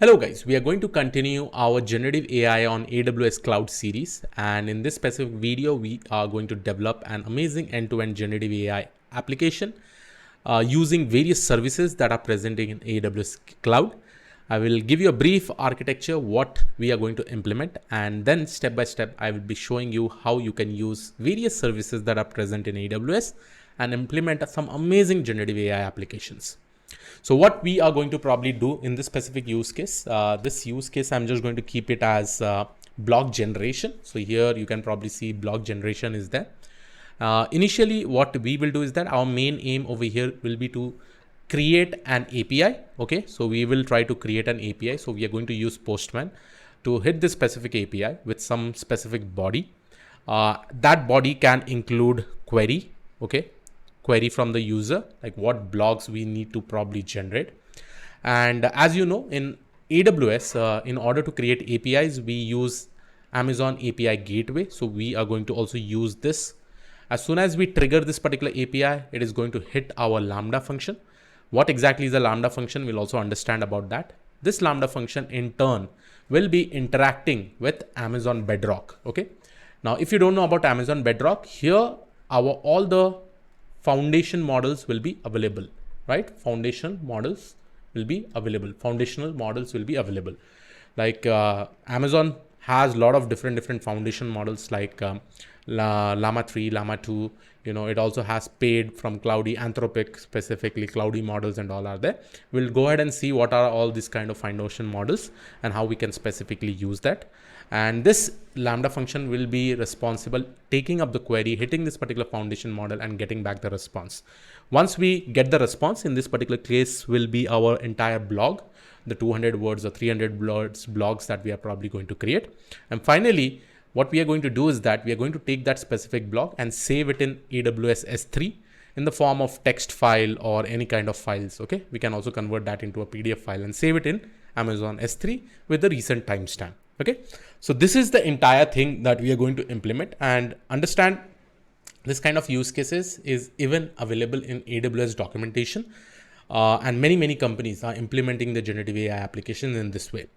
Hello guys, we are going to continue our generative AI on AWS Cloud series, and in this specific video we are going to develop an amazing end-to-end generative AI application using various services that are present in AWS Cloud. I will give you a brief architecture, what we are going to implement, and then step by step I will be showing you how you can use various services that are present in AWS and implement some amazing generative AI applications. So what we are going to probably do in this specific use case, this use case, I'm just going to keep it as block generation. So here you can probably see block generation is there. Initially, what we will do is that our main aim over here will be to create an API. Okay, so we will try to create an API. So we are going to use Postman to hit this specific API with some specific body. That body can include query. Okay, query from the user, like what blogs we need to probably generate. And as you know, in AWS, in order to create APIs, we use Amazon API Gateway. So we are going to also use this. As soon as we trigger this particular API, it is going to hit our Lambda function. What exactly is a Lambda function? We'll also understand about that. This Lambda function in turn will be interacting with Amazon Bedrock. Okay. Now, if you don't know about Amazon Bedrock, here all the foundation models will be available, right? Foundational models will be available. Like Amazon has a lot of different foundation models like Llama 3, Llama 2. It also has paid from Cloudy, Anthropic, specifically Cloudy models and all are there. We'll go ahead and see what are all these kind of foundation models and how we can specifically use that. And this Lambda function will be responsible taking up the query, hitting this particular foundation model and getting back the response. Once we get the response, in this particular case will be our entire blog, the 200 words or 300 words blogs that we are probably going to create. And finally, what we are going to do is that we are going to take that specific blog and save it in AWS S3 in the form of text file or any kind of files. Okay, we can also convert that into a PDF file and save it in Amazon S3 with the recent timestamp. Okay, so this is the entire thing that we are going to implement, and understand this kind of use cases is even available in AWS documentation, and many companies are implementing the generative AI applications in this way.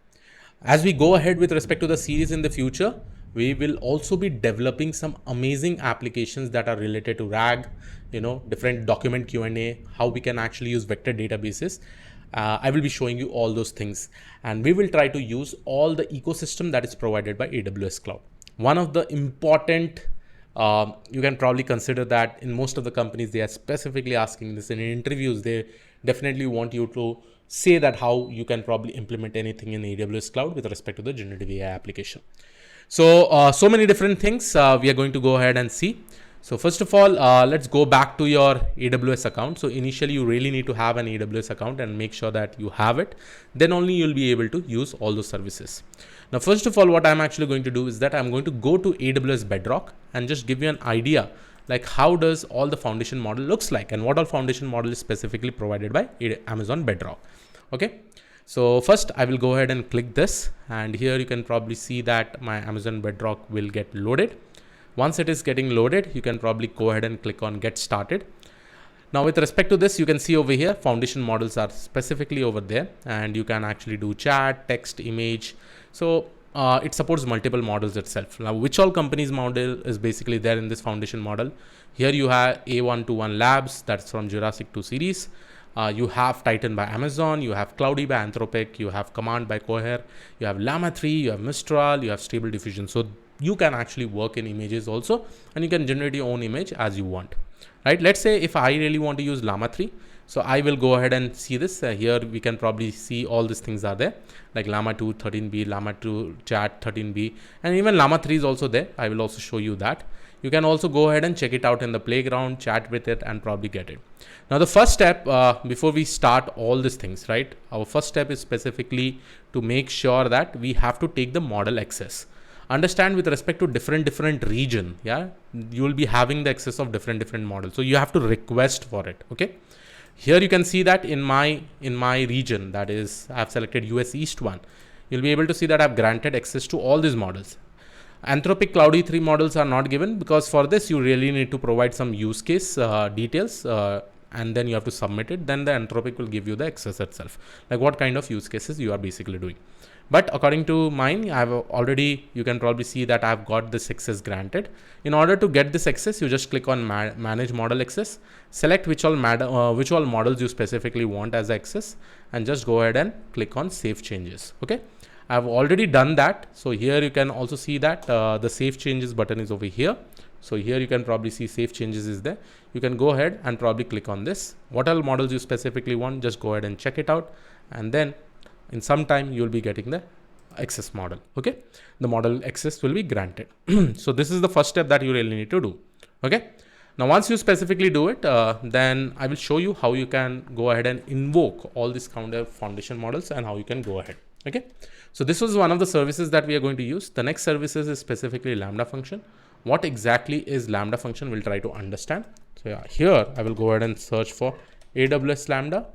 As we go ahead with respect to the series in the future, we will also be developing some amazing applications that are related to RAG, different document Q&A, how we can actually use vector databases. I will be showing you all those things, and we will try to use all the ecosystem that is provided by AWS Cloud. One of the important, you can probably consider that in most of the companies, they are specifically asking this in interviews. They definitely want you to say that how you can probably implement anything in AWS Cloud with respect to the generative AI application. So many different things we are going to go ahead and see. So first of all, let's go back to your AWS account. So initially you really need to have an AWS account and make sure that you have it. Then only you'll be able to use all those services. Now, first of all, what I'm actually going to do is that I'm going to go to AWS Bedrock and just give you an idea like how does all the foundation model looks like and what all foundation model is specifically provided by Amazon Bedrock. Okay. So first I will go ahead and click this, and here you can probably see that my Amazon Bedrock will get loaded. Once it is getting loaded, you can probably go ahead and click on get started. Now with respect to this, you can see over here, foundation models are specifically over there, and you can actually do chat, text, image. So it supports multiple models itself. Now which all companies model is basically there in this foundation model. Here you have A121 Labs, that's from Jurassic 2 series. You have Titan by Amazon, you have Cloudy by Anthropic, you have Command by Cohere, you have Llama 3, you have Mistral, you have Stable Diffusion. So you can actually work in images also, and you can generate your own image as you want, right? Let's say if I really want to use Llama 3, so I will go ahead and see this. Here we can probably see all these things are there, like Llama 2 13B, Llama 2 chat 13B, and even Llama 3 is also there. I will also show you that. You can also go ahead and check it out in the playground, chat with it, and probably get it. Now the first step before we start all these things, right? Our first step is specifically to make sure that we have to take the model access. Understand with respect to different region, yeah, you will be having the access of different models. So you have to request for it. Okay. Here you can see that in my region, that is I have selected US East one. You'll be able to see that I've granted access to all these models. Anthropic Cloudy 3 models are not given because for this you really need to provide some use case details and then you have to submit it, then the Anthropic will give you the access itself, like what kind of use cases you are basically doing. But according to mine, I have already, you can probably see that I've got this access granted. In order to get this access, you just click on manage model access, select which all models you specifically want as access, and just go ahead and click on save changes. Okay, I've already done that. So here you can also see that the save changes button is over here. So here you can probably see save changes is there. You can go ahead and probably click on this. What all models you specifically want, just go ahead and check it out. And then in some time you'll be getting the access model. Okay, the model access will be granted. So this is the first step that you really need to do. Okay, now once you specifically do it, then I will show you how you can go ahead and invoke all these kind of foundation models and how you can go ahead. Okay, so this was one of the services that we are going to use. The next services is specifically Lambda function. What exactly is Lambda function? We'll try to understand. So yeah, here I will go ahead and search for AWS Lambda.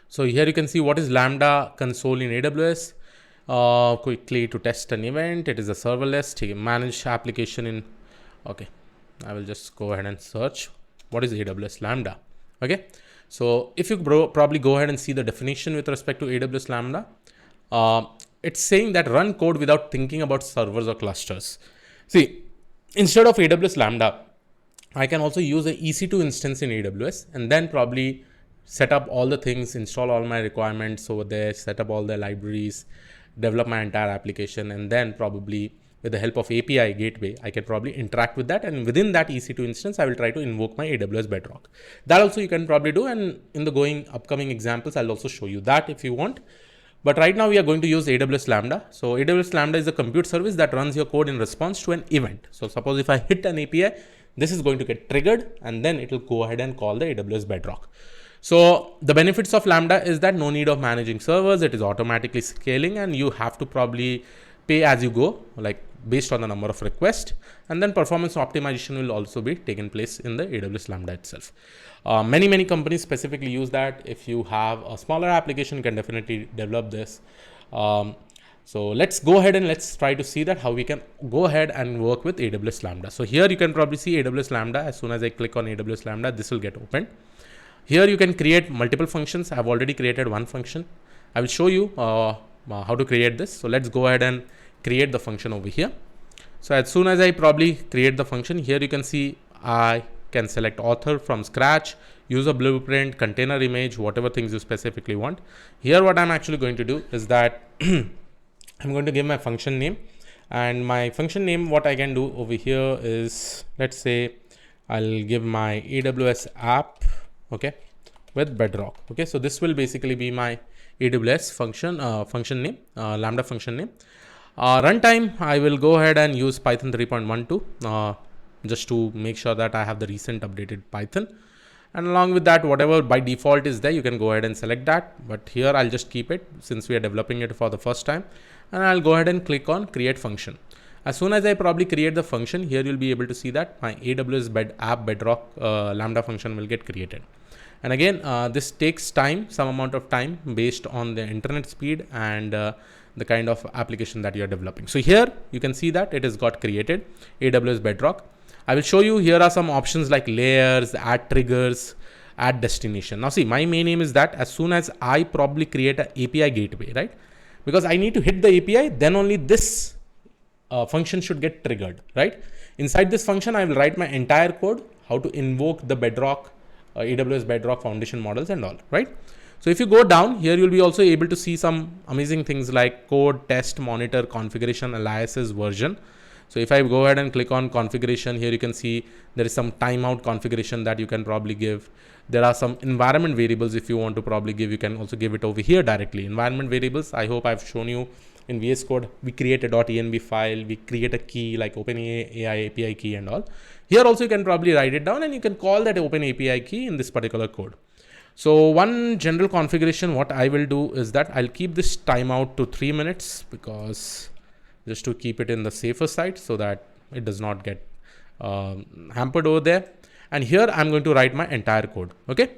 So here you can see what is Lambda console in AWS. Quickly to test an event, it is a serverless managed application in. Okay, I will just go ahead and search what is AWS Lambda. Okay, so if you probably go ahead and see the definition with respect to AWS Lambda, it's saying that run code without thinking about servers or clusters. See, instead of AWS Lambda, I can also use an EC2 instance in AWS and then probably set up all the things, install all my requirements over there, set up all the libraries, develop my entire application, and then probably with the help of API gateway, I can probably interact with that. And within that EC2 instance, I will try to invoke my AWS Bedrock. That also you can probably do. And in the upcoming examples, I'll also show you that if you want. But right now we are going to use AWS Lambda. So AWS Lambda is a compute service that runs your code in response to an event. So suppose if I hit an API, this is going to get triggered and then it will go ahead and call the AWS Bedrock. So the benefits of Lambda is that no need of managing servers. It is automatically scaling and you have to probably pay as you go, like based on the number of requests, and then performance optimization will also be taken place in the AWS Lambda itself. Many companies specifically use that. If you have a smaller application, you can definitely develop this. So let's go ahead and let's try to see that how we can go ahead and work with AWS Lambda. So here you can probably see AWS Lambda. As soon as I click on AWS Lambda, this will get opened. Here you can create multiple functions. I've already created one function. I will show you how to create this. So let's go ahead and create the function over here. So as soon as I probably create the function, here you can see I can select author from scratch, use a blueprint, container image, whatever things you specifically want. Here what I'm actually going to do is that I'm going to give my function name, and my function name, what I can do over here is, let's say I'll give my AWS app, okay, with Bedrock. Okay, so this will basically be my AWS function name, Lambda function name. Runtime, I will go ahead and use Python 3.12 just to make sure that I have the recent updated Python. And along with that, whatever by default is there, you can go ahead and select that. But here I'll just keep it since we are developing it for the first time. And I'll go ahead and click on create function. As soon as I probably create the function, here you'll be able to see that my AWS app Bedrock Lambda function will get created. And again, this takes time, some amount of time based on the internet speed and the kind of application that you're developing. So here you can see that it has got created, AWS Bedrock. I will show you, here are some options like layers, add triggers, add destination. Now see, my main aim is that as soon as I probably create an API gateway, right? Because I need to hit the API, then only this function should get triggered, right? Inside this function, I will write my entire code, how to invoke the Bedrock, AWS Bedrock foundation models and all, right? So if you go down here, you'll be also able to see some amazing things like code, test, monitor, configuration, aliases, version. So if I go ahead and click on configuration, here you can see there is some timeout configuration that you can probably give. There are some environment variables if you want to probably give, you can also give it over here directly. Environment variables, I hope I've shown you in VS Code. We create a .env file, we create a key like OpenAI API key and all. Here also you can probably write it down and you can call that OpenAPI key in this particular code. So one general configuration, what I will do is that I'll keep this timeout to 3 minutes because just to keep it in the safer side so that it does not get hampered over there. And here I'm going to write my entire code. Okay.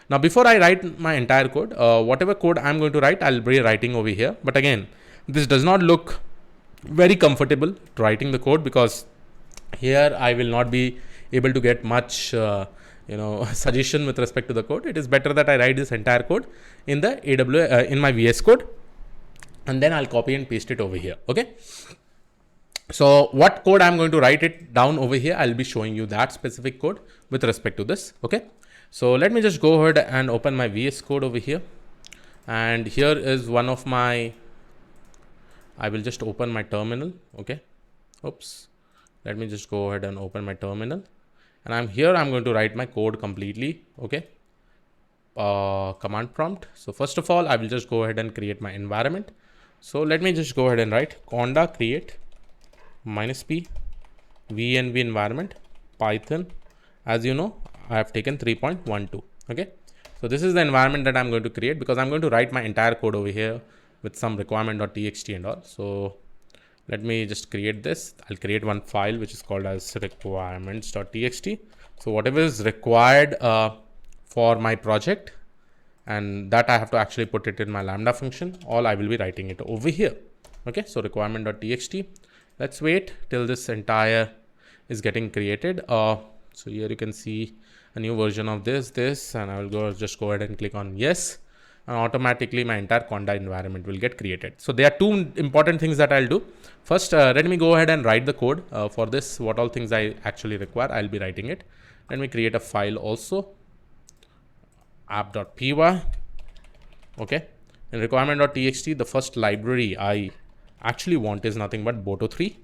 Now, before I write my entire code, whatever code I'm going to write, I'll be writing over here. But again, this does not look very comfortable writing the code because here I will not be able to get much suggestion with respect to the code. It is better that I write this entire code in the AWS in my VS Code, and then I'll copy and paste it over here. Okay. So what code I'm going to write it down over here, I'll be showing you that specific code with respect to this. Okay. So let me just go ahead and open my VS Code over here. And here is one of my, I will just open my terminal. Okay. Oops. Let me just go ahead and open my terminal. And I'm going to write my code completely. Okay. Command prompt. So first of all, I will just go ahead and create my environment. So let me just go ahead and write conda create -p VNV environment Python. As you know, I have taken 3.12. Okay. So this is the environment that I'm going to create, because I'm going to write my entire code over here with some requirement.txt and all. So let me just create this. I'll create one file which is called as requirements.txt. So whatever is required for my project, and that I have to actually put it in my Lambda function, all I will be writing it over here. Okay, so requirement.txt. Let's wait till this entire is getting created. So here you can see a new version of this, and I will just go ahead and click on yes, and automatically my entire conda environment will get created. So there are two important things that I'll do. First, let me go ahead and write the code for this. What all things I actually require, I'll be writing it. Let me create a file also, app.py. Okay, in requirement.txt, the first library I actually want is nothing but Boto3.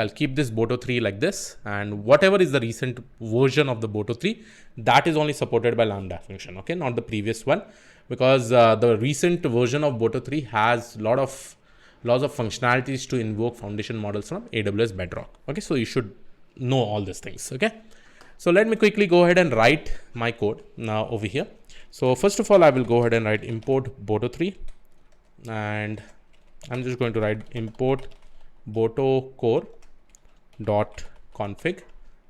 I'll keep this Boto3 like this, and whatever is the recent version of the Boto3, that is only supported by Lambda function. Okay, not the previous one, because the recent version of Boto3 has lots of functionalities to invoke foundation models from AWS Bedrock. Okay, so you should know all these things. Okay, so let me quickly go ahead and write my code now over here. So first of all, I will go ahead and write import Boto3, and I'm just going to write import Boto core .config.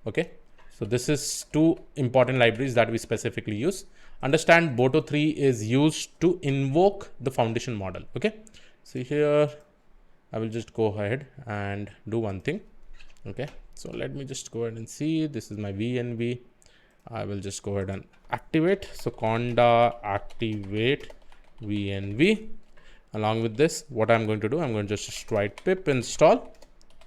Okay, so this is two important libraries that we specifically use. Understand, Boto3 is used to invoke the foundation model. Okay, so here I will just go ahead and do one thing. Okay, so let me just go ahead and see, this is my VNV. I will just go ahead and activate. So conda activate VNV. Along with this, what I'm going to do, I'm going to just write pip install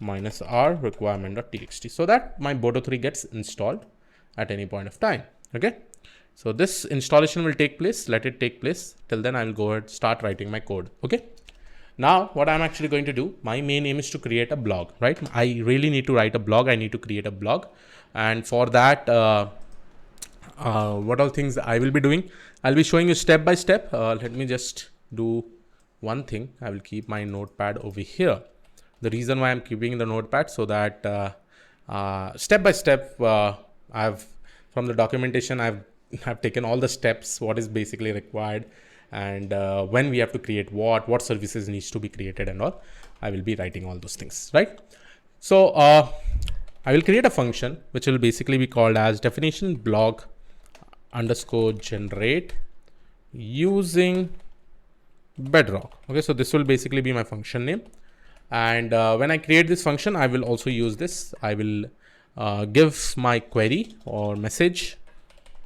-r requirement.txt, so that my Boto3 gets installed at any point of time. Okay, so this installation will take place. Let it take place. Till then, I will go ahead start writing my code. Okay, now what I'm actually going to do, my main aim is to create a blog, right? I really need to write a blog. I need to create a blog, and for that, what all things I will be doing, I'll be showing you step by step. Let me just do one thing. I will keep my notepad over here. The reason why I'm keeping the notepad, so that step by step, I've from the documentation, I've taken all the steps, what is basically required, and when we have to create what services needs to be created and all. I will be writing all those things, right? So I will create a function which will basically be called as definition blog underscore generate using Bedrock. Okay, so this will basically be my function name. And when I create this function, I will also use this. I will give my query or message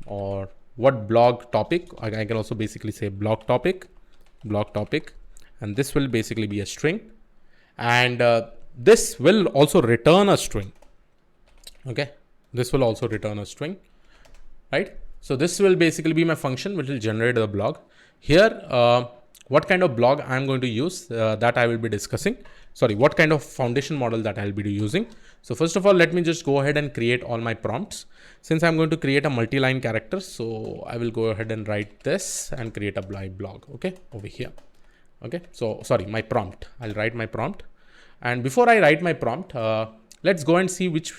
or what blog topic. I can also basically say blog topic, and this will basically be a string. And this will also return a string. Okay, this will also return a string, right? So this will basically be my function which will generate the blog. Here, what kind of blog I'm going to use, that I will be discussing. Sorry, what kind of foundation model that I'll be using. So first of all, let me just go ahead and create all my prompts. Since I'm going to create a multi-line character, so I will go ahead and write this and create a blog. Okay, over here. Okay, so sorry, my prompt. I'll write my prompt. And before I write my prompt, let's go and see which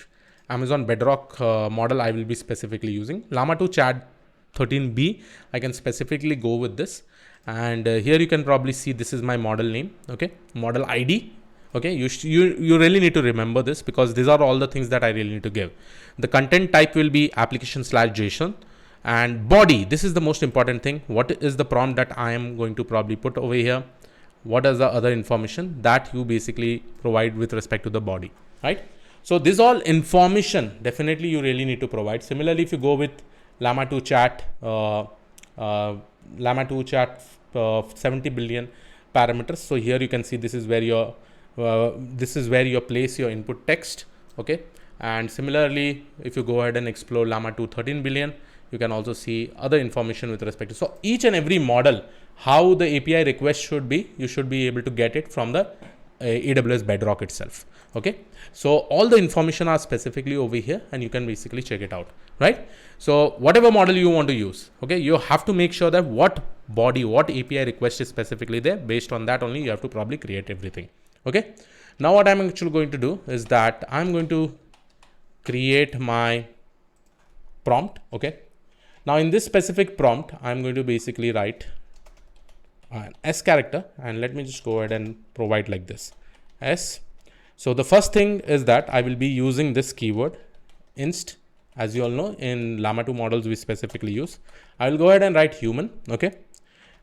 Amazon Bedrock model I will be specifically using. Llama 2 Chat 13B. I can specifically go with this. And here you can probably see this is my model name. Okay, model ID. Okay, you really need to remember this, because these are all the things that I really need to give. The content type will be application/JSON, and body. This is the most important thing. What is the prompt that I am going to probably put over here? What is the other information that you basically provide with respect to the body, right? So this all information definitely you really need to provide. Similarly, if you go with Llama 2 chat, Llama 2 chat 70 billion parameters. So here you can see this is where you place your input text. Okay, and similarly, if you go ahead and explore Llama 2 13 billion, you can also see other information with respect to. So each and every model, how the API request should be, you should be able to get it from the AWS Bedrock itself. Okay, so all the information are specifically over here, and you can basically check it out, right? So whatever model you want to use, okay, you have to make sure that what API request is specifically there. Based on that only, you have to probably create everything. Okay, now what I'm actually going to do is that I'm going to create my prompt. Okay, now in this specific prompt, I'm going to basically write an S character, and let me just go ahead and provide like this S. So the first thing is that I will be using this keyword inst. As you all know, in Llama 2 models we specifically use. I will go ahead and write human. Okay,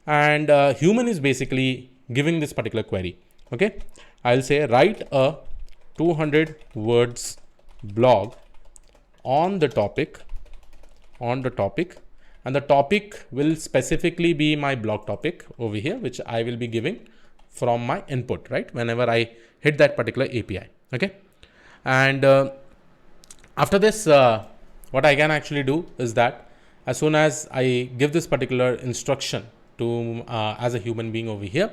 and human is basically giving this particular query. Okay, I'll say write a 200 words blog on the topic, and the topic will specifically be my blog topic over here, which I will be giving from my input, right, whenever I hit that particular API. Okay, and after this, what I can actually do is that as soon as I give this particular instruction to as a human being over here,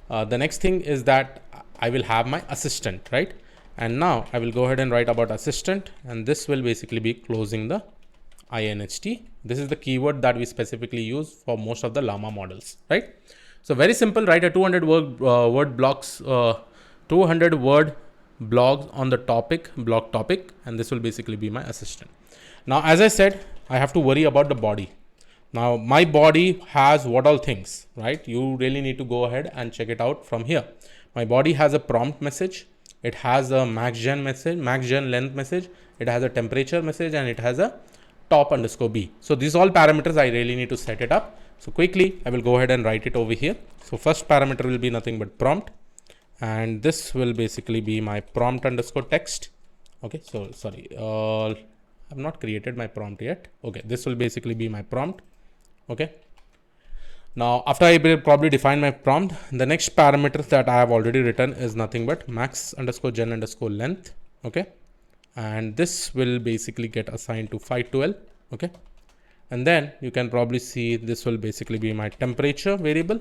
the next thing is that I will have my assistant, right? And now I will go ahead and write about assistant, and this will basically be closing the inst. This is the keyword that we specifically use for most of the Llama models, right? So very simple, write a 200 word blocks, 200 word blogs on the blog topic, and this will basically be my assistant. Now, as I said, I have to worry about the body. Now, my body has what all things, right? You really need to go ahead and check it out from here. My body has a prompt message. It has a maxgen message, maxgen length message. It has a temperature message, and it has a top_b. So these all parameters I really need to set it up. So quickly, I will go ahead and write it over here. So first parameter will be nothing but prompt, and this will basically be my prompt_text. Okay, so sorry, I've not created my prompt yet. Okay, this will basically be my prompt. Okay, now after I will probably define my prompt, the next parameter that I have already written is nothing but max_gen_length. Okay, and this will basically get assigned to 512. Okay, and then you can probably see this will basically be my temperature variable,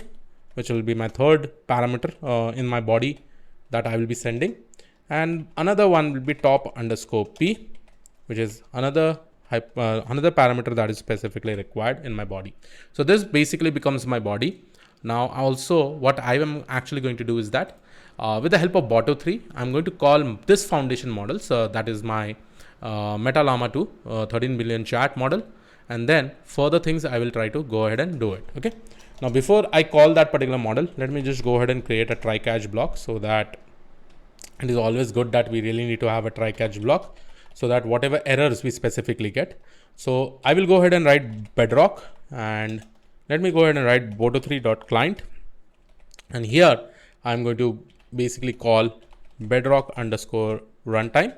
which will be my third parameter in my body that I will be sending, and another one will be top_p, which is another parameter that is specifically required in my body. So this basically becomes my body. Now also what I am actually going to do is that with the help of Boto 3, I'm going to call this foundation model. So that is my Meta Llama 2 13 billion chat model. And then further things I will try to go ahead and do it. Okay. Now before I call that particular model, let me just go ahead and create a try catch block, so that it is always good that we really need to have a try catch block, so that whatever errors we specifically get. So I will go ahead and write Bedrock, and let me go ahead and write boto3.client. And here I'm going to basically call Bedrock_runtime.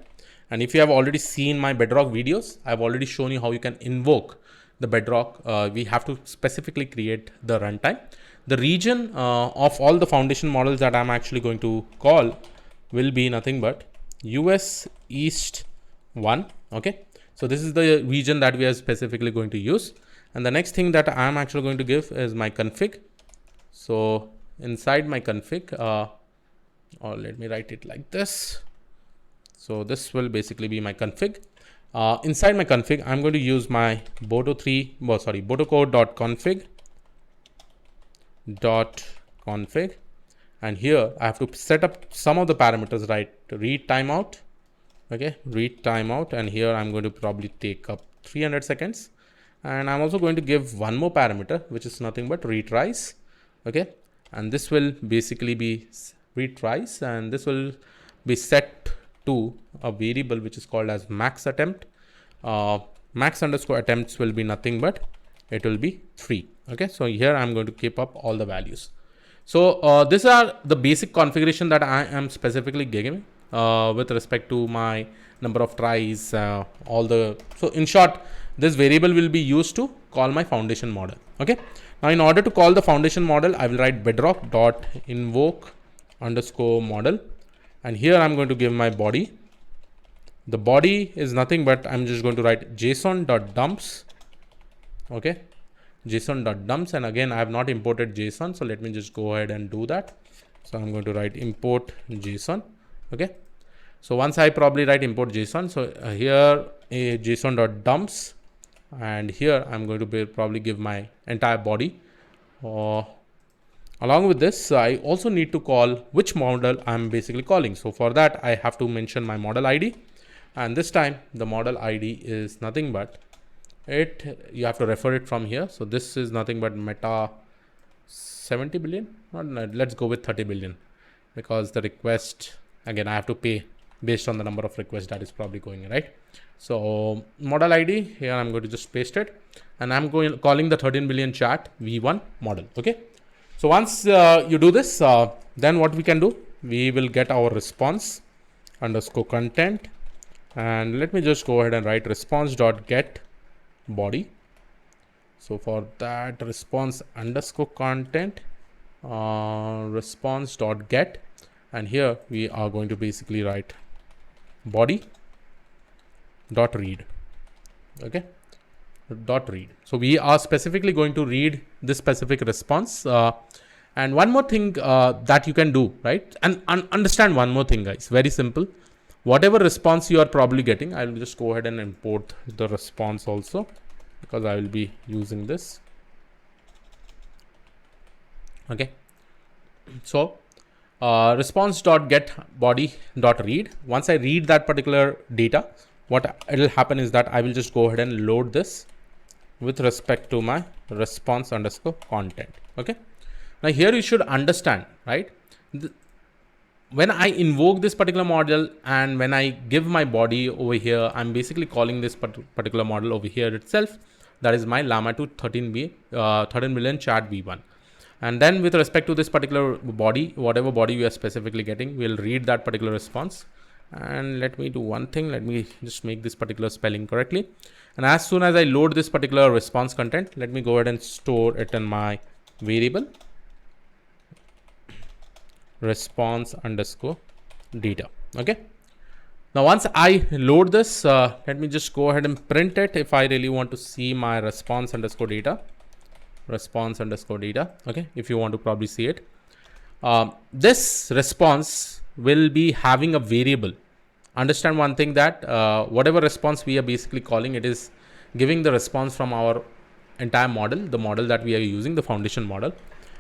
And if you have already seen my Bedrock videos, I've already shown you how you can invoke the Bedrock. We have to specifically create the runtime. The region of all the foundation models that I'm actually going to call will be nothing but US East 1. Okay, so this is the region that we are specifically going to use. And the next thing that I'm actually going to give is my config. So inside my config, or let me write it like this. So this will basically be my config. Inside my config, I'm going to use my botocode.config. And here I have to set up some of the parameters, right? Read timeout. Okay, read timeout. And here I'm going to probably take up 300 seconds. And I'm also going to give one more parameter, which is nothing but retries. Okay, and this will basically be retries, and this will be set to a variable which is called as max attempt. Max_attempts will be nothing but it will be 3. Okay, so here I'm going to keep up all the values. So these are the basic configuration that I am specifically giving with respect to my number of tries, so in short, this variable will be used to call my foundation model. Okay. Now in order to call the foundation model, I will write bedrock dot invoke underscore model, and here I'm going to give my body. The body is nothing but I'm just going to write json.dumps. Okay, json.dumps, and again I have not imported JSON, so let me just go ahead and do that. So I'm going to write import JSON. Okay, so once I probably write import JSON, so here a json.dumps, and here I'm going to probably give my entire body. Along with this, I also need to call which model I'm basically calling. So for that, I have to mention my model ID, and this time the model ID is nothing but you have to refer it from here. So this is nothing but meta 70 billion. Let's go with 30 billion, because the request, again, I have to pay based on the number of requests that is probably going, right? So model ID here, I'm going to just paste it, and I'm calling the 13 billion chat v1 model. Okay. So once you do this, then what we can do, we will get our response underscore content, and let me just go ahead and write response.get body. So for that, response underscore content, response.get, and here we are going to basically write body dot read. Okay, dot read. So we are specifically going to read this specific response. And one more thing that you can do, right? And understand one more thing, guys. Very simple. Whatever response you are probably getting, I will just go ahead and import the response also, because I will be using this. Okay. So response.get body.read. Once I read that particular data, what it will happen is that I will just go ahead and load this with respect to my response underscore content. Okay. Now here you should understand, right? When I invoke this particular model and when I give my body over here, I'm basically calling this particular model over here itself. That is my Llama 2 13 million chat v1. And then with respect to this particular body, whatever body we are specifically getting, we'll read that particular response. And let me do one thing. Let me just make this particular spelling correctly. And as soon as I load this particular response content, let me go ahead and store it in my variable response underscore data. Okay. Now once I load this, let me just go ahead and print it if I really want to see my response underscore data. Response underscore data. Okay. If you want to probably see it. This response will be having a variable. Understand one thing, that whatever response we are basically calling, it is giving the response from our entire model, the model that we are using, the foundation model.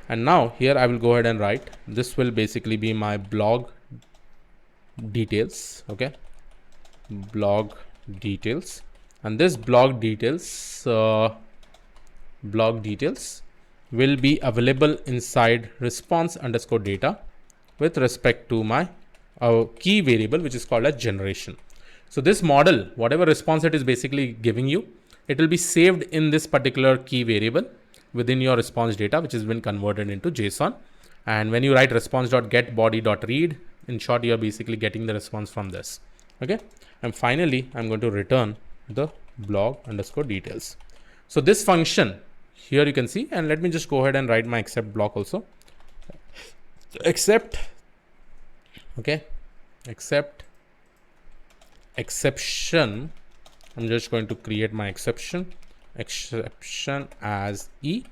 And now here I will go ahead and write, this will basically be my blog details. Okay. Blog details, and this blog details will be available inside response underscore data with respect to my key variable, which is called as generation. So this model, whatever response it is basically giving you, it will be saved in this particular key variable within your response data, which has been converted into JSON. And when you write response.get body.read, in short, you are basically getting the response from this. Okay. And finally, I'm going to return the blog underscore details. So this function here you can see, and let me just go ahead and write my except block also. Except, okay, except exception. I'm just going to create my exception as E,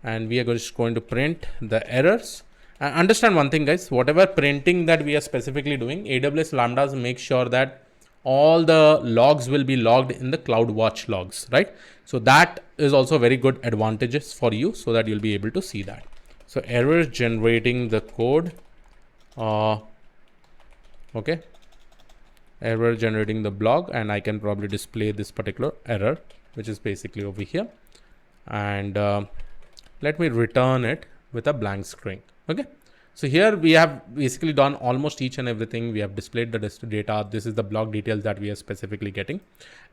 and we are just going to print the errors. And understand one thing, guys, whatever printing that we are specifically doing, AWS Lambdas make sure that all the logs will be logged in the CloudWatch logs, right? So that is also very good advantages for you, so that you'll be able to see that. So errors generating the code, okay, error generating the blog, and I can probably display this particular error, which is basically over here. And let me return it with a blank string. Okay. So here we have basically done almost each and everything. We have displayed the data. This is the blog details that we are specifically getting.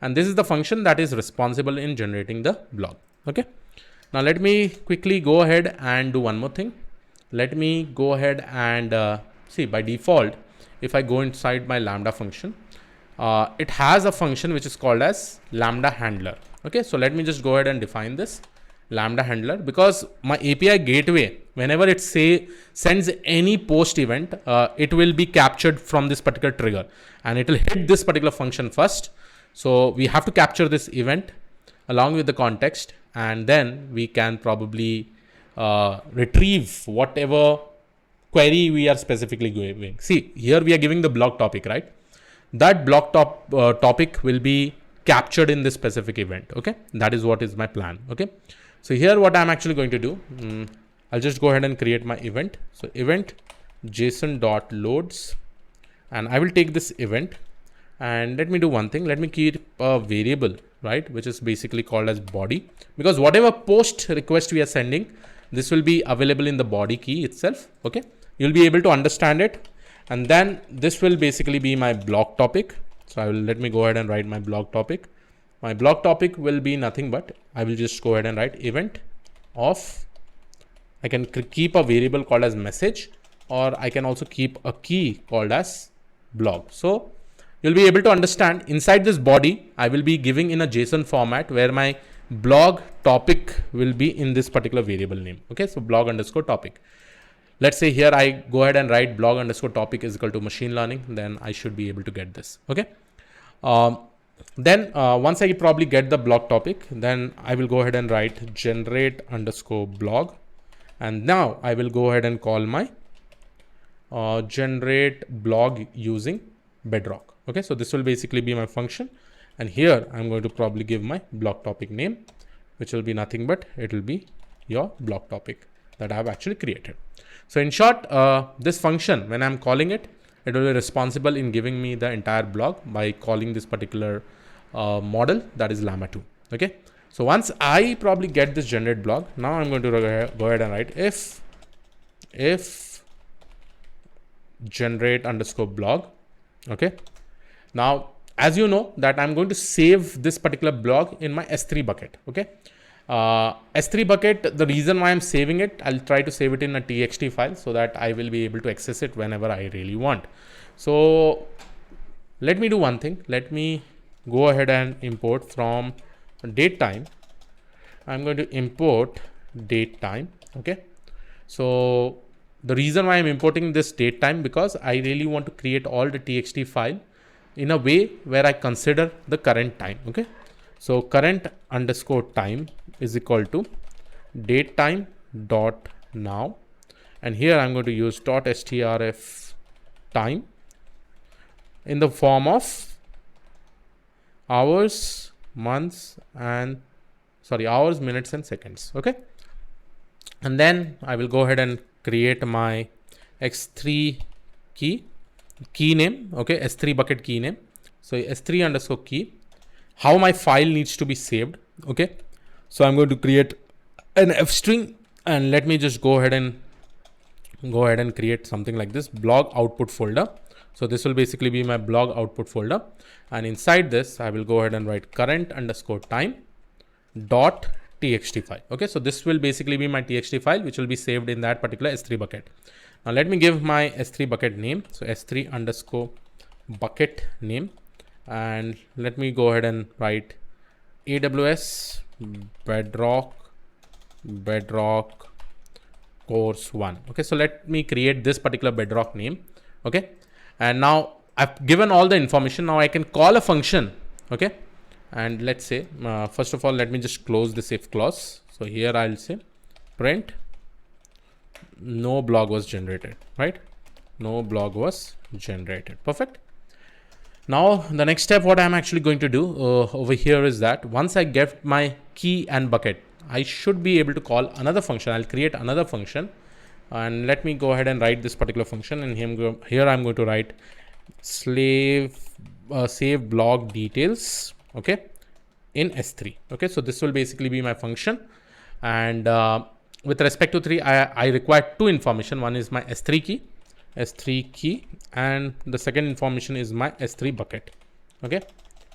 And this is the function that is responsible in generating the blog. Okay. Now let me quickly go ahead and do one more thing. Let me go ahead and see, by default, if I go inside my Lambda function, it has a function which is called as Lambda handler. Okay, so let me just go ahead and define this Lambda handler, because my API gateway, whenever it sends any post event, it will be captured from this particular trigger and it will hit this particular function first. So we have to capture this event along with the context, and then we can probably retrieve whatever query we are specifically giving. See, here we are giving the blog topic, right? That blog topic will be captured in this specific event. Okay, that is what is my plan. Okay, so here what I'm actually going to do, I'll just go ahead and create my event. So event json.loads, and I will take this event, and let me do one thing. Let me keep a variable, right, which is basically called as body, because whatever post request we are sending, this will be available in the body key itself. Okay, you'll be able to understand it. And then this will basically be my blog topic. So let me go ahead and write my blog topic. My blog topic will be nothing but, I will just go ahead and write event of, I can keep a variable called as message, or I can also keep a key called as blog. So you'll be able to understand inside this body, I will be giving in a JSON format where my blog topic will be in this particular variable name. Okay, so blog underscore topic. Let's say here I go ahead and write blog underscore topic is equal to machine learning, then I should be able to get this. Okay. Then once I probably get the blog topic, then I will go ahead and write generate underscore blog. And now I will go ahead and call my generate blog using Bedrock. Okay. So this will basically be my function. And here I'm going to probably give my blog topic name, which will be nothing but it will be your blog topic that I have actually created. So in short, this function, when I'm calling it, it will be responsible in giving me the entire blog by calling this particular model, that is Llama 2. Okay. So once I probably get this generate blog, now I'm going to go ahead and write if generate underscore blog. Okay. Now, as you know that I'm going to save this particular blog in my S3 bucket. Okay. S3 bucket, the reason why I'm saving it, I'll try to save it in a txt file so that I will be able to access it whenever I really want. So let me do one thing. Let me go ahead and import from datetime. I'm going to import datetime. Okay. So the reason why I'm importing this datetime, because I really want to create all the txt file in a way where I consider the current time. Okay. So current underscore time is equal to datetime dot now, and here I'm going to use dot strf time in the form of hours, months, and hours, minutes, and seconds. Okay, and then I will go ahead and create my S3 key name. Okay, S3 bucket key name. So S3 underscore key, how my file needs to be saved. Okay, so I'm going to create an F string, and let me just go ahead and create something like this blog output folder. So this will basically be my blog output folder, and inside this I will go ahead and write current underscore time dot txt file. Okay, so this will basically be my txt file which will be saved in that particular S3 bucket. Now let me give my S3 bucket name. So S3 underscore bucket name, and let me go ahead and write AWS Bedrock course 1. Okay, so let me create this particular Bedrock name. Okay, and now I've given all the information. Now I can call a function. Okay, and let's say first of all, let me just close this if clause. So here I'll say print no blog was generated, right? No blog was generated. Perfect. Now the next step, what I'm actually going to do over here is that once I get my key and bucket, I should be able to call another function. I'll create another function, and let me go ahead and write this particular function. And here I'm going to write save blog details. Okay, in S3. Okay, so this will basically be my function, and with respect to 3, I require 2 information. One is my S3 key, and the second information is my S3 bucket. Okay,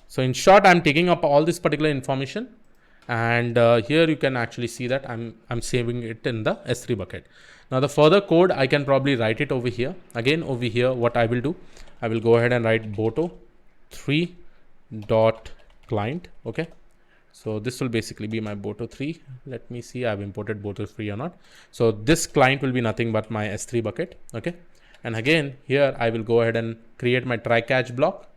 so in short, I'm taking up all this particular information, and here you can actually see that I'm saving it in the S3 bucket. Now the further code, I can probably write it over here. Again, over here, what I will do, I will go ahead and write boto 3 dot client. Okay, So this will basically be my Boto 3. Let me see, I've imported Boto 3 or not. So this client will be nothing but my S3 bucket. Okay. And again, here I will go ahead and create my try catch block.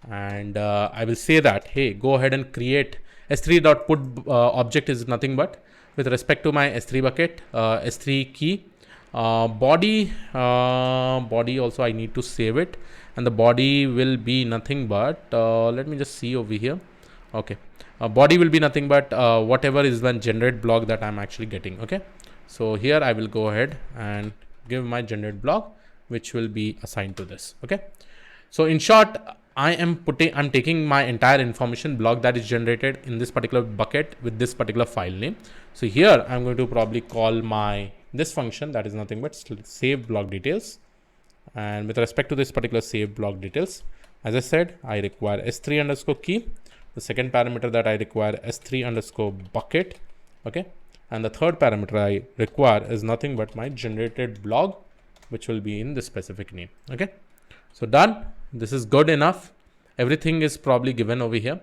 And I will say that, hey, go ahead and create s3.put object is nothing but with respect to my S3 bucket, S3 key, body also I need to save it, and the body will be nothing but let me just see over here. Okay, body will be nothing but whatever is one generate block that I'm actually getting. Okay, so here I will go ahead and give my generate block which will be assigned to this. Okay, so in short, I'm taking my entire information block that is generated in this particular bucket with this particular file name. So here I'm going to probably call my this function that is nothing but save block details. And with respect to this particular save block details, as I said, I require s3 underscore key. The second parameter that I require s3 underscore bucket. Okay. And the third parameter I require is nothing but my generated block, which will be in this specific name. Okay. So done. This is good enough. Everything is probably given over here.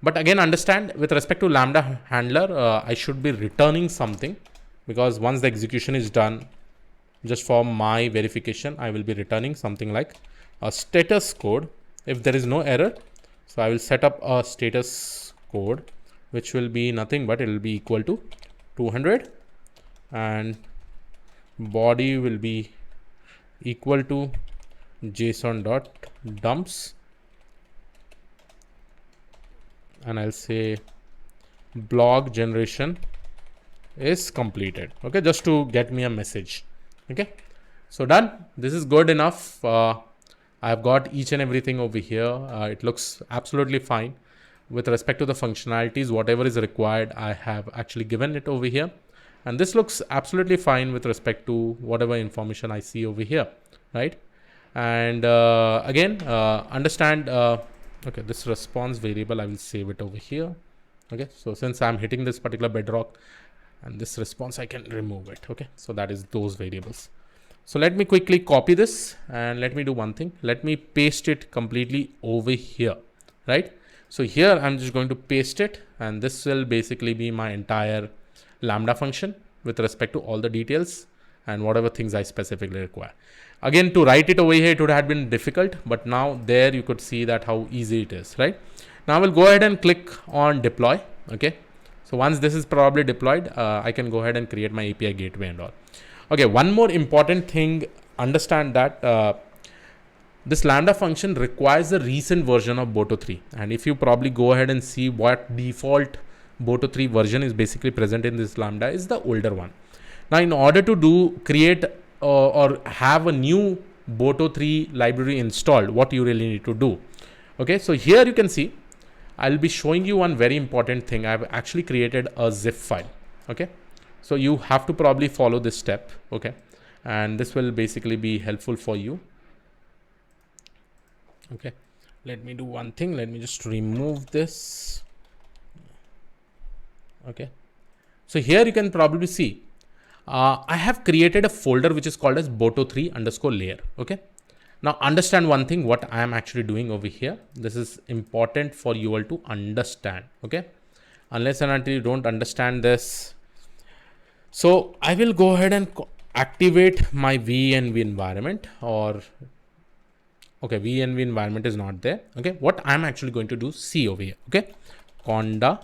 But again, understand with respect to Lambda handler, I should be returning something, because once the execution is done, just for my verification, I will be returning something like a status code if there is no error. So I will set up a status code, which will be nothing but it will be equal to 200, and body will be equal to json.dumps, and I'll say blog generation is completed. Okay, just to get me a message. Okay, so done. This is good enough. I've got each and everything over here. It looks absolutely fine with respect to the functionalities. Whatever is required, I have actually given it over here, and this looks absolutely fine with respect to whatever information I see over here, right? And again, understand, okay, this response variable, I will save it over here. Okay, so since I'm hitting this particular bedrock and this response, I can remove it. Okay, so that is those variables. So let me quickly copy this and let me do one thing. Let me paste it completely over here, right? So here I'm just going to paste it, and this will basically be my entire Lambda function with respect to all the details and whatever things I specifically require. Again, to write it over here, it would have been difficult, but now there you could see that how easy it is, right? Now we'll go ahead and click on deploy. Okay, so once this is probably deployed, I can go ahead and create my API gateway and all. Okay, one more important thing, understand that this Lambda function requires a recent version of Boto 3. And if you probably go ahead and see what default Boto 3 version is basically present in this Lambda is the older one. Now, in order to create or have a new Boto 3 library installed, what you really need to do. Okay, so here you can see, I'll be showing you one very important thing. I've actually created a zip file. Okay, so you have to probably follow this step. Okay, and this will basically be helpful for you. Okay, let me do one thing. Let me just remove this. Okay, so here you can probably see I have created a folder which is called as Boto3 underscore layer. Okay, now understand one thing, what I am actually doing over here. This is important for you all to understand. Okay, unless and until you don't understand this. So I will go ahead and activate my VNV environment, or okay, VNV environment is not there. Okay, what I'm actually going to do, see over here. Okay, conda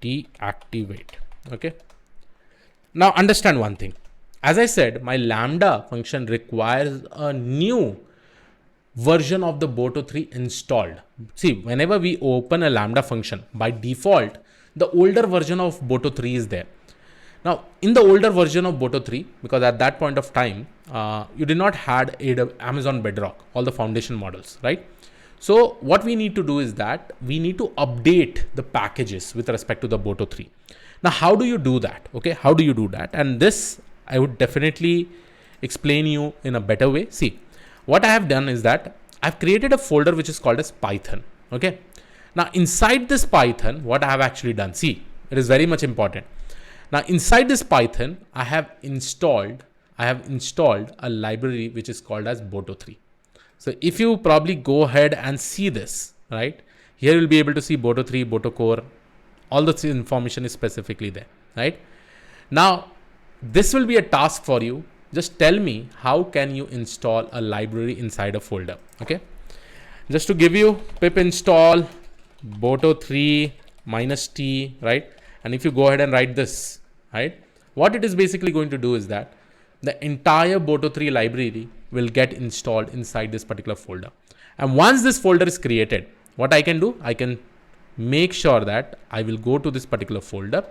deactivate. Okay, now understand one thing. As I said, my Lambda function requires a new version of the Boto 3 installed. See, whenever we open a Lambda function, by default, the older version of Boto 3 is there. Now, in the older version of Boto 3, because at that point of time, you did not had Amazon Bedrock, all the foundation models, right? So what we need to do is that we need to update the packages with respect to the Boto 3. Now, how do you do that? Okay, how do you do that? And this, I would definitely explain you in a better way. See, what I have done is that I've created a folder which is called as Python. Okay, now inside this Python, what I have actually done, see, it is very much important. Now inside this Python, I have installed a library which is called as Boto 3. So if you probably go ahead and see this, right? Here you'll be able to see Boto 3, Boto core. All this information is specifically there, right? Now, this will be a task for you. Just tell me how can you install a library inside a folder, okay? Just to give you pip install Boto 3 -t, right? And if you go ahead and write this, right? What it is basically going to do is that the entire Boto 3 library will get installed inside this particular folder. And once this folder is created, what I can do, I can make sure that I will go to this particular folder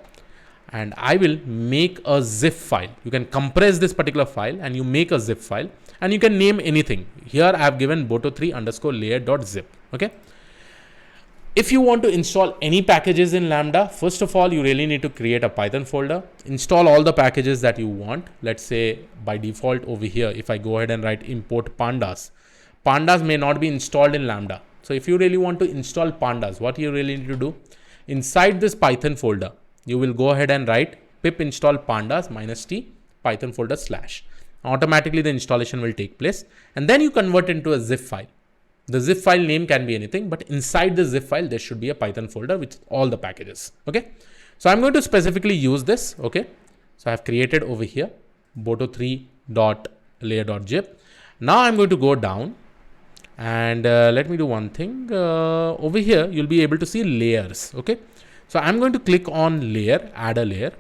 and I will make a zip file. You can compress this particular file and you make a zip file and you can name anything. Here I have given boto3_layer.zip. Okay. If you want to install any packages in Lambda, first of all, you really need to create a Python folder, install all the packages that you want. Let's say by default over here, if I go ahead and write import pandas, pandas may not be installed in Lambda. So if you really want to install pandas, what you really need to do, inside this Python folder, you will go ahead and write pip install pandas -t Python folder /. Automatically the installation will take place and then you convert into a zip file. The zip file name can be anything, but inside the zip file, there should be a Python folder with all the packages. Okay. So I'm going to specifically use this. Okay. So I have created over here boto3.layer.zip. Now I'm going to go down and let me do one thing. Over here, you'll be able to see layers. Okay. So I'm going to click on layer, add a layer.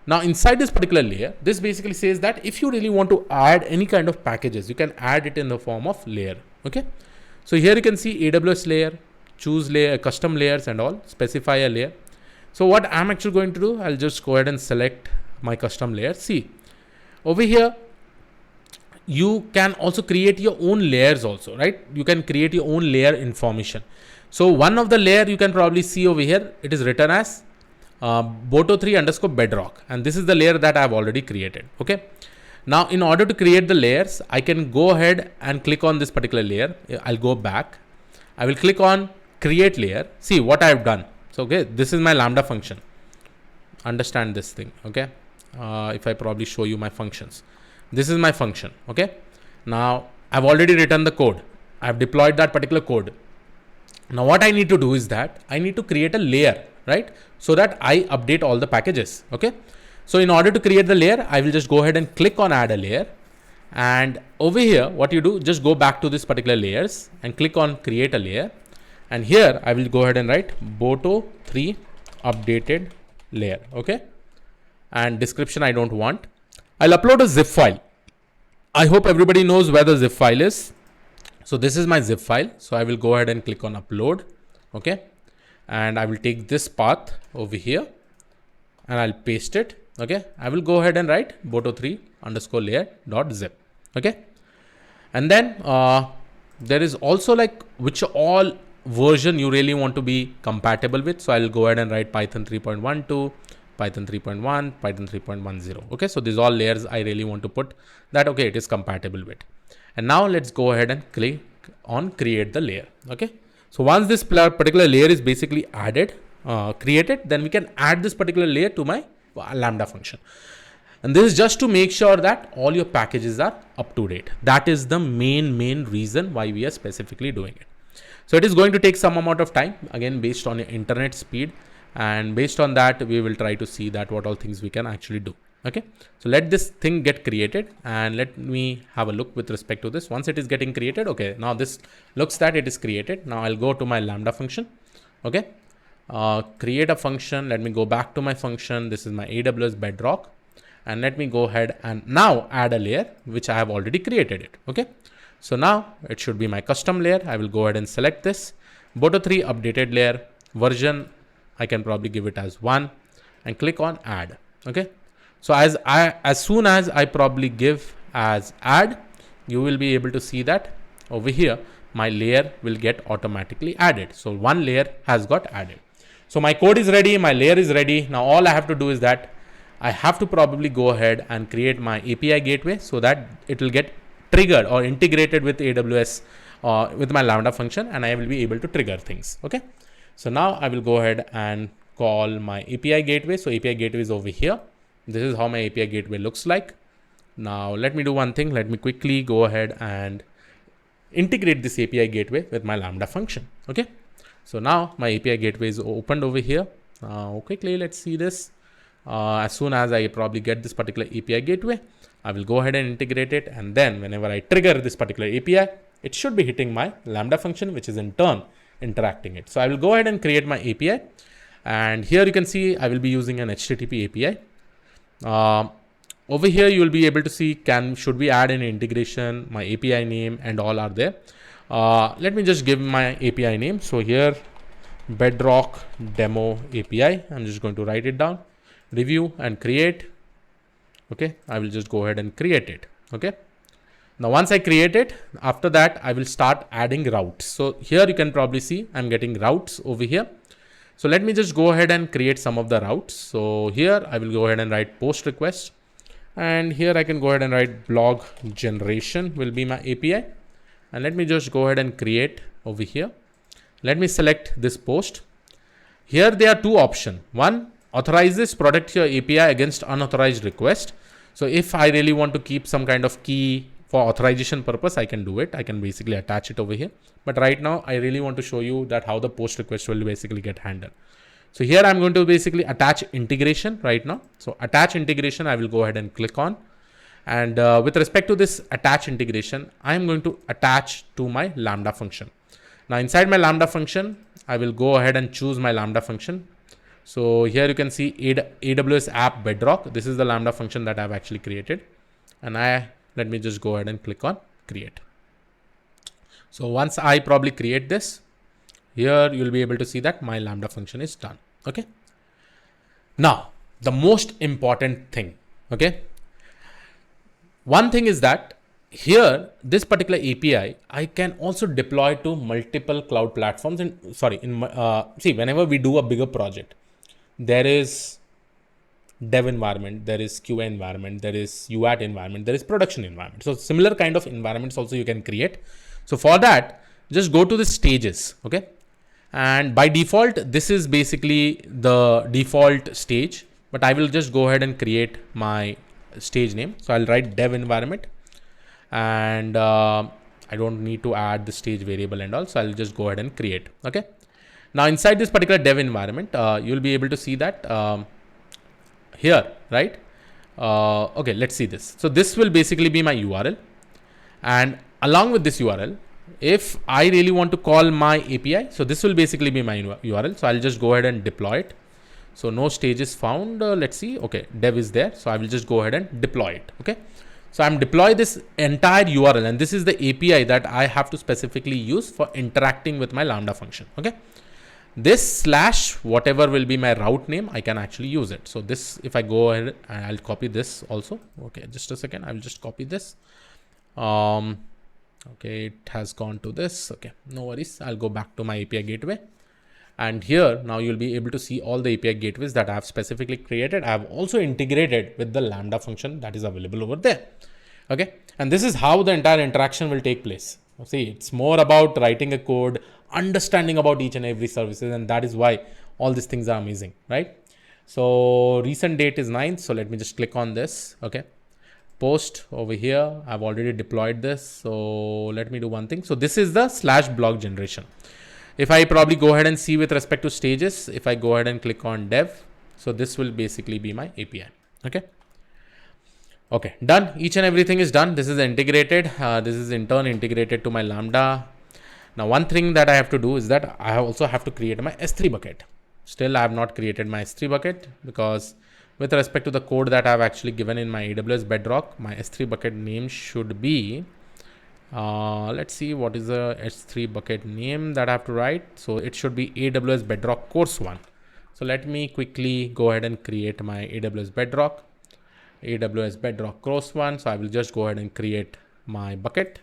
Now inside this particular layer, this basically says that if you really want to add any kind of packages, you can add it in the form of layer. Okay. So here you can see AWS layer, choose layer, custom layers and all, specify a layer. So what I'm actually going to do, I'll just go ahead and select my custom layer. See, over here, you can also create your own layers also, right? You can create your own layer information. So one of the layer you can probably see over here, it is written as Boto3_Bedrock. And this is the layer that I've already created. Okay. Now, in order to create the layers, I can go ahead and click on this particular layer. I'll go back. I will click on create layer. See what I've done. So, okay, this is my Lambda function. Understand this thing. Okay. If I probably show you my functions, this is my function. Okay. Now, I've already written the code. I've deployed that particular code. Now, what I need to do is that I need to create a layer, right? So that I update all the packages. Okay. So in order to create the layer, I will just go ahead and click on add a layer. And over here, what you do, just go back to this particular layers and click on create a layer. And here I will go ahead and write Boto3 updated layer. Okay. And description I don't want. I'll upload a zip file. I hope everybody knows where the zip file is. So this is my zip file. So I will go ahead and click on upload. Okay. And I will take this path over here and I'll paste it. Okay. I will go ahead and write Boto3_layer.zip. Okay. And then there is also like which all version you really want to be compatible with. So I'll go ahead and write Python 3.12, Python 3.1, Python 3.10. Okay. So these all layers I really want to put that, okay, it is compatible with. And now let's go ahead and click on create the layer. Okay. So once this particular layer is basically added, created, then we can add this particular layer to my Lambda function. And this is just to make sure that all your packages are up to date. That is the main reason why we are specifically doing it. So it is going to take some amount of time, again, based on your internet speed. And based on that, we will try to see that what all things we can actually do. Okay. So let this thing get created and let me have a look with respect to this. Once it is getting created. Okay. Now this looks that it is created. Now I'll go to my Lambda function. Okay. Create a function. Let me go back to my function. This is my AWS Bedrock. And let me go ahead and now add a layer, which I have already created it. Okay. So now it should be my custom layer. I will go ahead and select this Boto3 updated layer version. I can probably give it as 1 and click on add. Okay. So as soon as I probably give as add, you will be able to see that over here, my layer will get automatically added. So one layer has got added. So my code is ready. My layer is ready. Now all I have to do is that I have to probably go ahead and create my API gateway so that it will get triggered or integrated with AWS with my Lambda function, and I will be able to trigger things. Okay. So now I will go ahead and call my API gateway. So API gateway is over here. This is how my API gateway looks like. Now let me do one thing. Let me quickly go ahead and integrate this API gateway with my Lambda function. Okay. So now my API gateway is opened over here. Quickly, let's see this. As soon as I probably get this particular API gateway, I will go ahead and integrate it. And then whenever I trigger this particular API, it should be hitting my Lambda function, which is in turn interacting it. So I will go ahead and create my API. And here you can see I will be using an HTTP API. Over here, you will be able to see should we add an integration, my API name and all are there. Let me just give my API name. So here, Bedrock Demo API. I'm just going to write it down, review and create. Okay, I will just go ahead and create it. Okay. Now, once I create it, after that, I will start adding routes. So here you can probably see I'm getting routes over here. So let me just go ahead and create some of the routes. So here I will go ahead and write post request. And here I can go ahead and write blog generation will be my API. And let me just go ahead and create over here. Let me select this post. Here there are two options. One, authorize this protect your API against unauthorized request. So if I really want to keep some kind of key for authorization purpose, I can do it. I can basically attach it over here. But right now, I really want to show you that how the post request will basically get handled. So here I'm going to basically attach integration right now. So attach integration, I will go ahead and click on. And with respect to this attach integration, I'm going to attach to my Lambda function. Now inside my Lambda function, I will go ahead and choose my Lambda function. So here you can see AWS App Bedrock. This is the Lambda function that I've actually created. And let me just go ahead and click on create. So once I probably create this, here you'll be able to see that my Lambda function is done. Okay. Now, the most important thing. Okay. One thing is that here, this particular API, I can also deploy to multiple cloud platforms. And see, whenever we do a bigger project, there is dev environment, there is QA environment, there is UAT environment, there is production environment. So similar kind of environments also you can create. So for that, just go to the stages. Okay. And by default, this is basically the default stage, but I will just go ahead and create my stage name. So I'll write dev environment and I don't need to add the stage variable and all. So I'll just go ahead and create. Okay. Now inside this particular dev environment, you'll be able to see that here, right? Okay, let's see this. So this will basically be my URL. And along with this URL, if I really want to call my API, so this will basically be my URL. So I'll just go ahead and deploy it. So no stages found. Let's see. Okay, dev is there. So I will just go ahead and deploy it. Okay. So I'm deploy this entire URL, and this is the API that I have to specifically use for interacting with my Lambda function. Okay. This / whatever will be my route name, I can actually use it. So this, if I go ahead and I'll copy this also. Okay, just a second. I will just copy this. Okay, it has gone to this. Okay, no worries. I'll go back to my API gateway. And here now you'll be able to see all the API gateways that I have specifically created. I have also integrated with the Lambda function that is available over there. Okay, and this is how the entire interaction will take place. See, it's more about writing a code, understanding about each and every services, and that is why all these things are amazing, right? So recent date is 9th. So let me just click on this. Okay. Post over here. I've already deployed this. So let me do one thing. So this is the / blog generation. If I probably go ahead and see with respect to stages, if I go ahead and click on dev, so this will basically be my API. Okay. Okay, done. Each and everything is done. This is integrated. This is in turn integrated to my Lambda. Now, one thing that I have to do is that I also have to create my S3 bucket. Still, I have not created my S3 bucket because with respect to the code that I have actually given in my AWS Bedrock, my S3 bucket name should be, let's see what is the S3 bucket name that I have to write. So it should be AWS Bedrock course 1. So let me quickly go ahead and create my AWS Bedrock course 1. So I will just go ahead and create my bucket,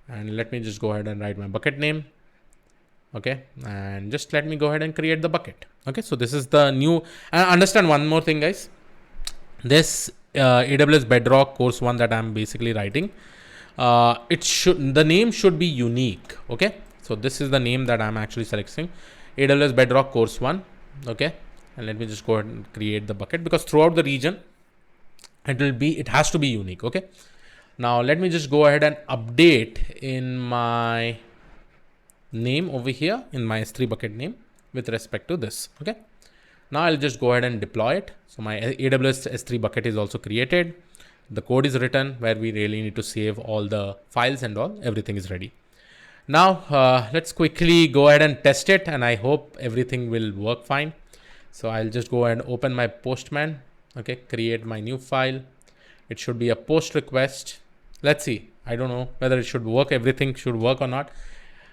and let me just go ahead and write my bucket name. Okay, and just let me go ahead and create the bucket. Okay, so this is the new, and understand one more thing, guys. This AWS Bedrock course 1 that I'm basically writing, the name should be unique. Okay, so this is the name that I'm actually selecting, AWS Bedrock course 1. Okay, and let me just go ahead and create the bucket, because throughout the region it has to be unique. Okay, now let me just go ahead and update in my name over here in my S3 bucket name with respect to this. Okay. Now I'll just go ahead and deploy it. So my AWS S3 bucket is also created. The code is written where we really need to save all the files and all. Everything is ready. Now let's quickly go ahead and test it, and I hope everything will work fine. So I'll just go ahead and open my Postman. Okay, create my new file. It should be a post request. Let's see. I don't know whether it should work. Everything should work or not.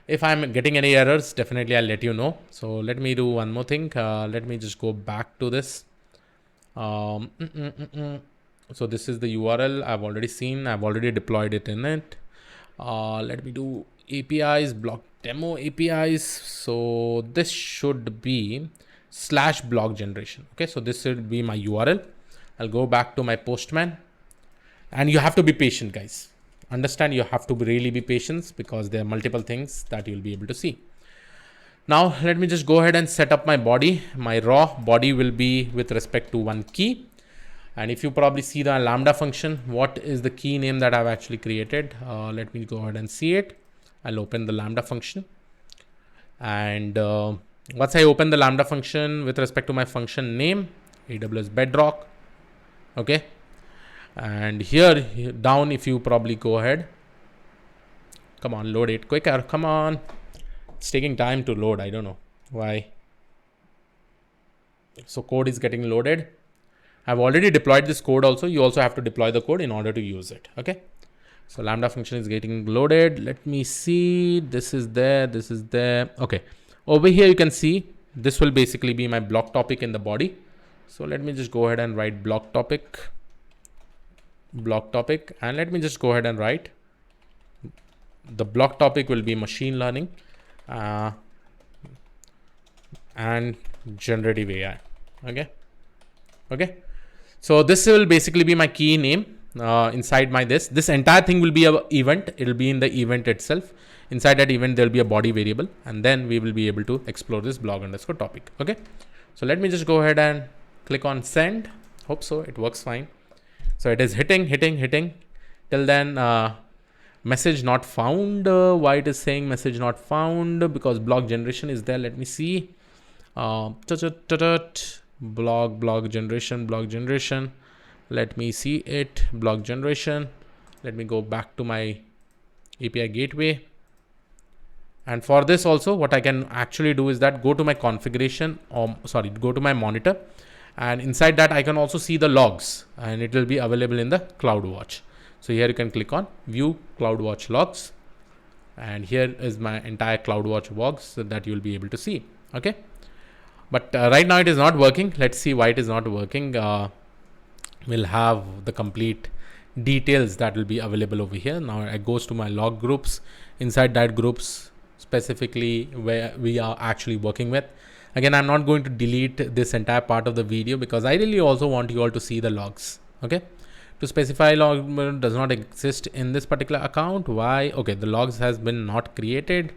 If I'm getting any errors, definitely I'll let you know. So let me do one more thing. Let me just go back to this. So this is the URL I've already seen. I've already deployed it in it. Let me do APIs, block demo APIs. So this should be /block generation. Okay, so this should be my URL. I'll go back to my Postman, and you have to be patient, guys. Understand, you have to really be patient because there are multiple things that you'll be able to see. Now let me just go ahead and set up my body. My raw body will be with respect to one key. And if you probably see the Lambda function, what is the key name that I've actually created? Let me go ahead and see it. I'll open the Lambda function. And once I open the Lambda function with respect to my function name, AWS Bedrock. Okay. And here down, if you probably go ahead, come on, load it quicker. Come on. It's taking time to load. I don't know why. So code is getting loaded. I've already deployed this code also. You also have to deploy the code in order to use it. Okay. So Lambda function is getting loaded. Let me see. This is there. This is there. Okay. Over here, you can see this will basically be my block topic in the body. So let me just go ahead and write block topic. And let me just go ahead and write the block topic will be machine learning and generative AI. Okay. So this will basically be my key name inside my this entire thing will be an event. It will be in the event itself. Inside that event, there will be a body variable, and then we will be able to explore this blog_topic. Okay. So let me just go ahead and click on send. Hope so. It works fine. So it is hitting. Till then, message not found. Why it is saying message not found? Because block generation is there. Let me see. Blog generation. Let me see it. Block generation. Let me go back to my API gateway. And for this also, what I can actually do is that go to my configuration, go to my monitor. And inside that, I can also see the logs, and it will be available in the CloudWatch. So here you can click on view CloudWatch logs. And here is my entire CloudWatch logs that you'll be able to see. Okay. But right now it is not working. Let's see why it is not working. We'll have the complete details that will be available over here. Now I goes to my log groups. Inside that groups specifically where we are actually working with. Again, I'm not going to delete this entire part of the video because I really also want you all to see the logs. Okay. To specify log does not exist in this particular account. Why? Okay. The logs has been not created.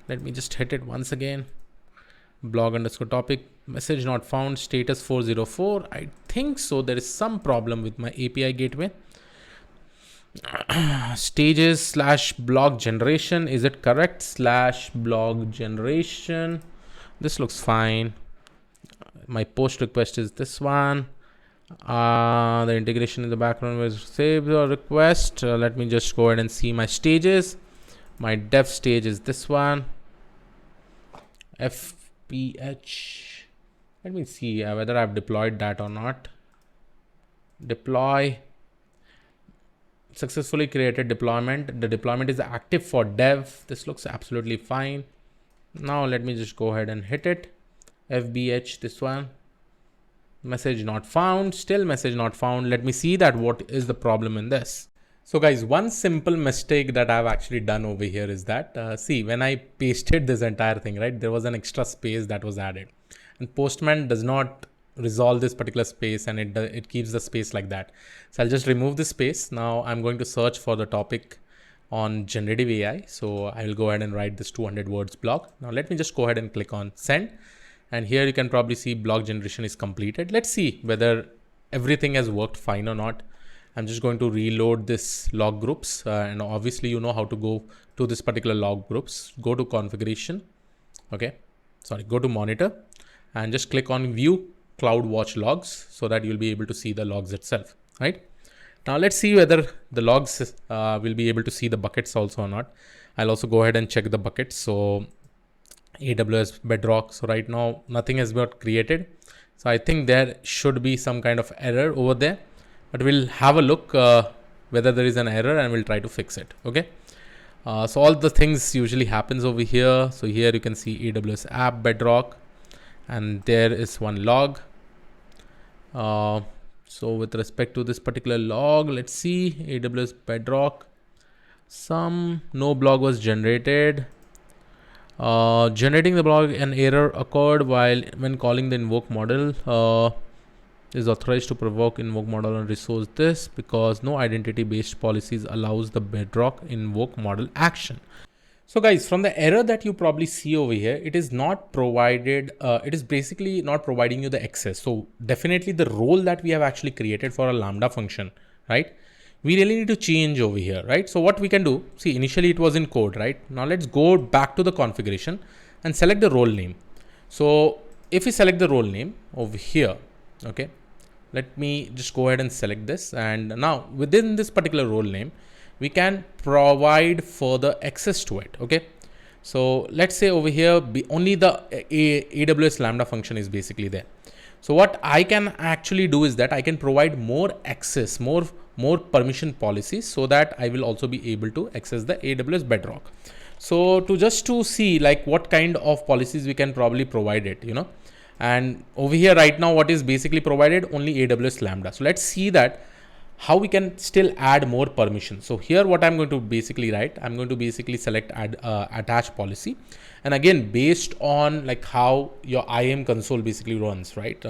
Let me just hit it once again. Blog_topic message not found, status 404. I think so. There is some problem with my API gateway. Stages /blog generation. Is it correct? /blog generation. This looks fine. My post request is this one. The integration in the background was save the request. Let me just go ahead and see my stages. My dev stage is this one. FPH. Let me see whether I've deployed that or not. Deploy. Successfully created deployment. The deployment is active for dev. This looks absolutely fine. Now let me just go ahead and hit it. FBH, this one. Message not found. Still message not found. Let me see that what is the problem in this. So guys, one simple mistake that I've actually done over here is that, see, when I pasted this entire thing, right, there was an extra space that was added. And Postman does not resolve this particular space, and it keeps the space like that. So I'll just remove the space. Now I'm going to search for the topic on generative AI. So I will go ahead and write this 200 words blog. Now let me just go ahead and click on send. And here you can probably see blog generation is completed. Let's see whether everything has worked fine or not. I'm just going to reload this log groups, and obviously you know how to go to this particular log groups. Go to configuration, okay, sorry, go to monitor and just click on view CloudWatch logs so that you'll be able to see the logs itself, right? Now let's see whether the logs will be able to see the buckets also or not. I'll also go ahead and check the buckets. So AWS Bedrock. So right now nothing has got created. So I think there should be some kind of error over there, but we'll have a look whether there is an error and we'll try to fix it. Okay. So all the things usually happens over here. So here you can see AWS app Bedrock, and there is one log. So with respect to this particular log, let's see AWS Bedrock. No blog was generated. Generating the blog, an error occurred when calling the invoke model is authorized to provoke invoke model and resource this because no identity based policies allows the Bedrock invoke model action. So guys, from the error that you probably see over here, it is not provided, it is basically not providing you the access. So definitely the role that we have actually created for a Lambda function, right? We really need to change over here, right? So what we can do, see, initially it was in code, right? Now let's go back to the configuration and select the role name. So if we select the role name over here, okay, let me just go ahead and select this. And now within this particular role name, we can provide further access to it. Okay. So let's say over here, only the AWS Lambda function is basically there. So what I can actually do is that I can provide more access, more permission policies so that I will also be able to access the AWS Bedrock. So to see like what kind of policies we can probably provide it, you know, and over here right now, what is basically provided only AWS Lambda. So let's see that how we can still add more permission. So here what I'm going to basically write, I'm going to basically select add attach policy. And again, based on like how your IAM console basically runs, right?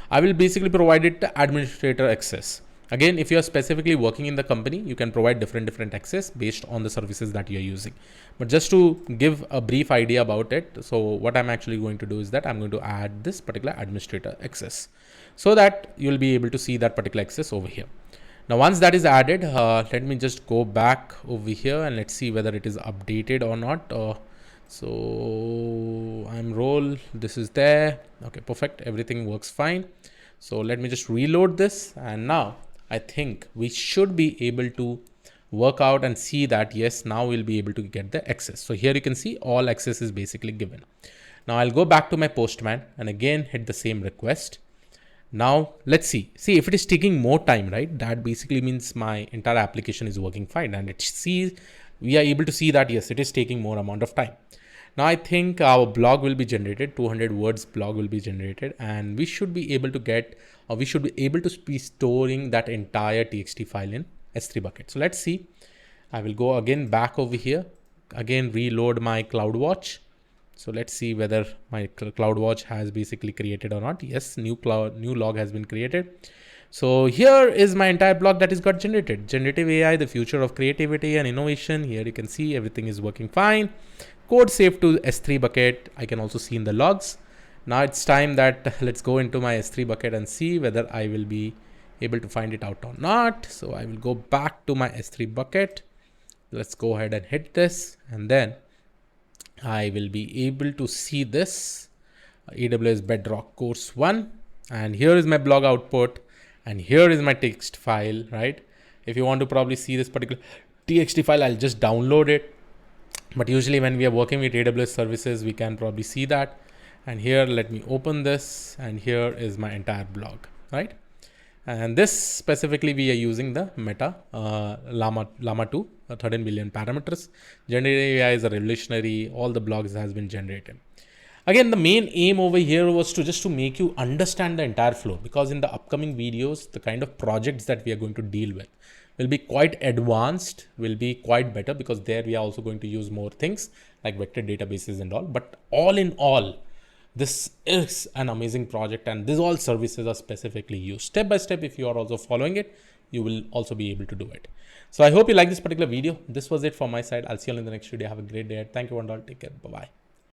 I will basically provide it the administrator access. Again, if you're specifically working in the company, you can provide different access based on the services that you're using. But just to give a brief idea about it, so what I'm actually going to do is that I'm going to add this particular administrator access so that you'll be able to see that particular access over here. Now, once that is added, let me just go back over here and let's see whether it is updated or not. So I'm role, this is there. Okay, perfect. Everything works fine. So let me just reload this. And now I think we should be able to work out and see that, yes, now we'll be able to get the access. So here you can see all access is basically given. Now I'll go back to my Postman and again hit the same request. Now let's see if it is taking more time, right? That basically means my entire application is working fine, and we are able to see that yes, it is taking more amount of time. Now I think our blog will be generated, 200 words blog will be generated, and we should be able to be storing that entire TXT file in S3 bucket. So let's see. I will go again back over here, again reload my CloudWatch. So let's see whether my CloudWatch has basically created or not. Yes, new log has been created. So here is my entire blog that is got generated. Generative AI, the future of creativity and innovation. Here you can see everything is working fine. Code saved to S3 bucket. I can also see in the logs. Now it's time that let's go into my S3 bucket and see whether I will be able to find it out or not. So I will go back to my S3 bucket. Let's go ahead and hit this, and then I will be able to see this AWS Bedrock course 1, and here is my blog output, and here is my text file, right? If you want to probably see this particular TXT file, I'll just download it. But usually when we are working with AWS services, we can probably see that. And here, let me open this, and here is my entire blog, right? And this specifically, we are using the Meta Llama 2, 13 billion parameters. Generative AI is a revolutionary. All the blogs has been generated. Again, the main aim over here was to make you understand the entire flow, because in the upcoming videos, the kind of projects that we are going to deal with will be quite advanced, will be quite better, because there we are also going to use more things like vector databases and all. But all in all, this is an amazing project, and these all services are specifically used step by step. If you are also following it, you will also be able to do it. So I hope you like this particular video. This was it from my side. I'll see you all in the next video. Have a great day. Thank you and all. Take care. Bye-bye.